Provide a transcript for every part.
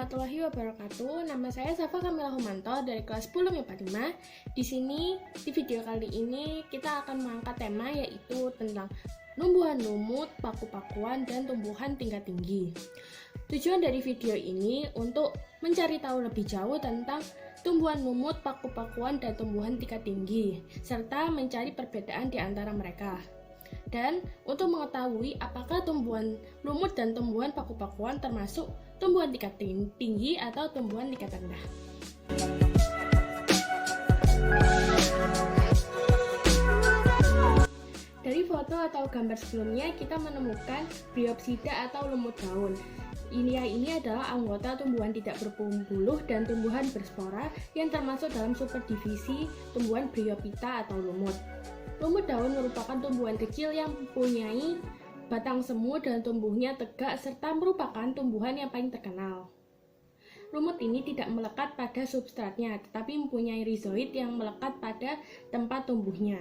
warahmatullahi wabarakatuh. Nama saya Safa Kamila Humanto dari kelas 10 MIPA 5. Di sini, di video kali ini kita akan mengangkat tema yaitu tentang tumbuhan lumut, paku-pakuan, dan tumbuhan tingkat tinggi. Tujuan dari video ini untuk mencari tahu lebih jauh tentang tumbuhan lumut, paku-pakuan, dan tumbuhan tingkat tinggi, serta mencari perbedaan di antara mereka. Dan untuk mengetahui apakah tumbuhan lumut dan tumbuhan paku-pakuan termasuk tumbuhan tingkat tinggi atau tumbuhan tingkat rendah. Dari foto atau gambar sebelumnya kita menemukan Bryopsida atau lumut daun. Ini adalah anggota tumbuhan tidak berbuluh dan tumbuhan berspora yang termasuk dalam superdivisi tumbuhan Bryophyta atau lumut. Lumut daun merupakan tumbuhan kecil yang mempunyai batang semu dan tumbuhnya tegak serta merupakan tumbuhan yang paling terkenal. Lumut ini tidak melekat pada substratnya, tetapi mempunyai rizoid yang melekat pada tempat tumbuhnya.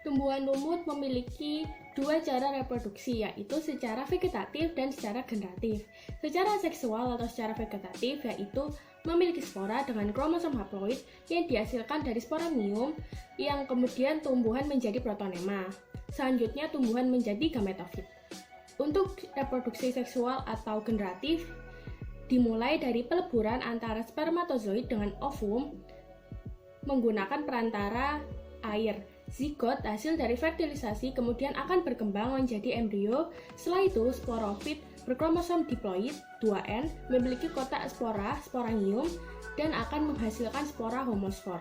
Tumbuhan lumut memiliki dua cara reproduksi, yaitu secara vegetatif dan secara generatif. Secara seksual atau secara vegetatif yaitu memiliki spora dengan kromosom haploid yang dihasilkan dari sporamium yang kemudian tumbuhan menjadi protonema. Selanjutnya tumbuhan menjadi gametofit. Untuk reproduksi seksual atau generatif dimulai dari peleburan antara spermatozoid dengan ovum menggunakan perantara air. Zigot hasil dari fertilisasi kemudian akan berkembang menjadi embrio. Setelah itu sporofit berkromosom diploid 2N memiliki kotak spora sporangium dan akan menghasilkan spora homosfor.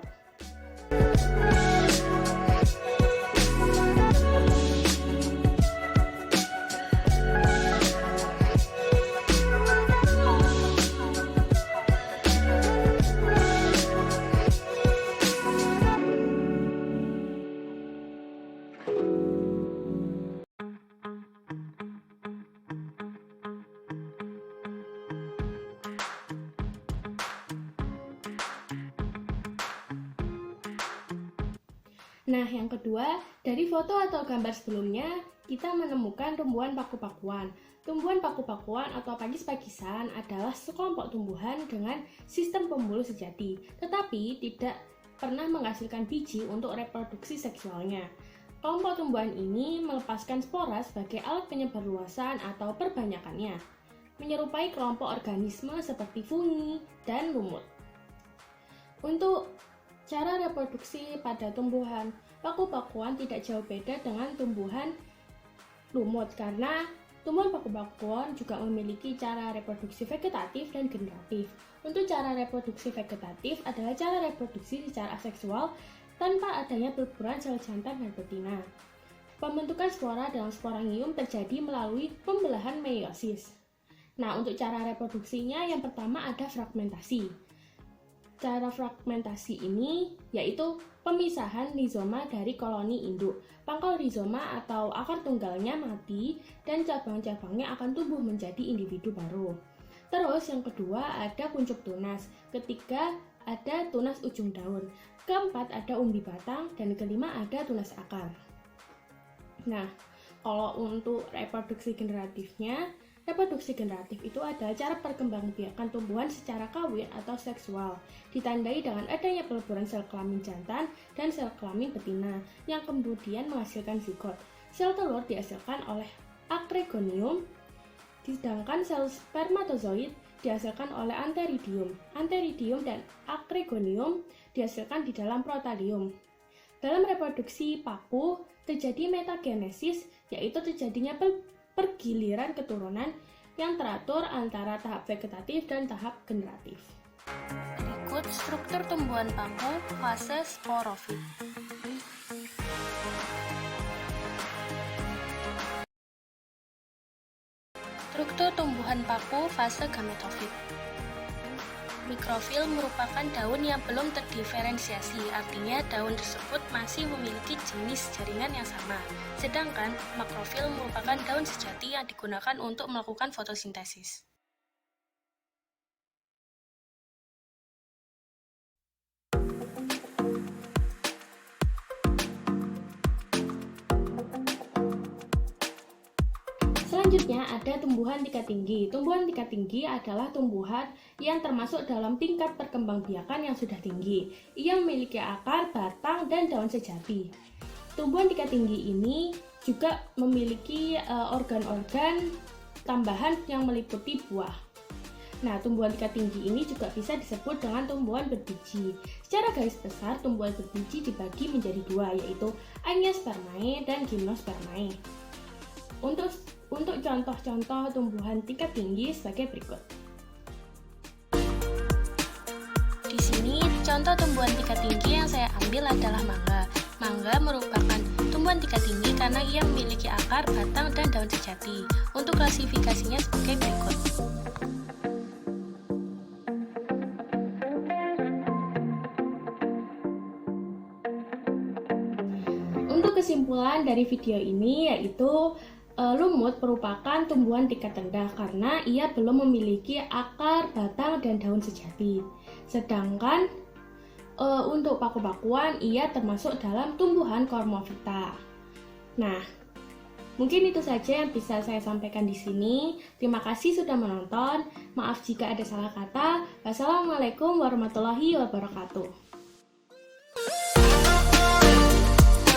Nah, yang kedua, dari foto atau gambar sebelumnya, kita menemukan tumbuhan paku-pakuan. Tumbuhan paku-pakuan atau pakis-pakisan adalah sekelompok tumbuhan dengan sistem pembuluh sejati, tetapi tidak pernah menghasilkan biji untuk reproduksi seksualnya. Kelompok tumbuhan ini melepaskan spora sebagai alat penyebar luasan atau perbanyakannya, menyerupai kelompok organisme seperti fungi dan lumut. Untuk cara reproduksi pada tumbuhan paku-pakuan tidak jauh beda dengan tumbuhan lumut karena tumbuhan paku-pakuan juga memiliki cara reproduksi vegetatif dan generatif. Untuk cara reproduksi vegetatif adalah cara reproduksi secara aseksual tanpa adanya peleburan sel jantan dan betina. Pembentukan spora dalam sporangium terjadi melalui pembelahan meiosis. Nah, untuk cara reproduksinya yang pertama ada fragmentasi. Cara fragmentasi ini yaitu pemisahan rizoma dari koloni induk. Pangkal rizoma atau akar tunggalnya mati dan cabang-cabangnya akan tumbuh menjadi individu baru. Terus yang kedua ada kuncup tunas. Ketiga ada tunas ujung daun. Keempat ada umbi batang dan kelima ada tunas akar. Nah, kalau untuk reproduksi generatifnya, reproduksi generatif itu adalah cara perkembangbiakan tumbuhan secara kawin atau seksual, ditandai dengan adanya peleburan sel kelamin jantan dan sel kelamin betina, yang kemudian menghasilkan zigot. Sel telur dihasilkan oleh acrygonium, sedangkan sel spermatozoid dihasilkan oleh antheridium. Antheridium dan acrygonium dihasilkan di dalam protalium. Dalam reproduksi paku, terjadi metagenesis, yaitu terjadinya pergiliran keturunan yang teratur antara tahap vegetatif dan tahap generatif. Berikut struktur tumbuhan paku fase sporofit. Struktur tumbuhan paku fase gametofit. Mikrofil merupakan daun yang belum terdiferensiasi, artinya daun tersebut masih memiliki jenis jaringan yang sama. Sedangkan makrofil merupakan daun sejati yang digunakan untuk melakukan fotosintesis. Selanjutnya ada tumbuhan tingkat tinggi. Tumbuhan tingkat tinggi adalah tumbuhan yang termasuk dalam tingkat perkembangbiakan yang sudah tinggi. Ia memiliki akar, batang, dan daun sejati. Tumbuhan tingkat tinggi ini juga memiliki organ-organ tambahan yang meliputi buah. Nah, tumbuhan tingkat tinggi ini juga bisa disebut dengan tumbuhan berbiji. Secara garis besar, tumbuhan berbiji dibagi menjadi dua, yaitu Angiospermae dan Gymnospermae. Untuk contoh-contoh tumbuhan tingkat tinggi sebagai berikut. Di sini, contoh tumbuhan tingkat tinggi yang saya ambil adalah mangga. Mangga merupakan tumbuhan tingkat tinggi karena ia memiliki akar, batang, dan daun sejati. Untuk klasifikasinya sebagai berikut. Untuk kesimpulan dari video ini yaitu lumut merupakan tumbuhan tingkat rendah karena ia belum memiliki akar, batang, dan daun sejati. Sedangkan untuk paku-pakuan ia termasuk dalam tumbuhan Cormophyta. Nah, mungkin itu saja yang bisa saya sampaikan di sini. Terima kasih sudah menonton. Maaf jika ada salah kata. Wassalamualaikum warahmatullahi wabarakatuh.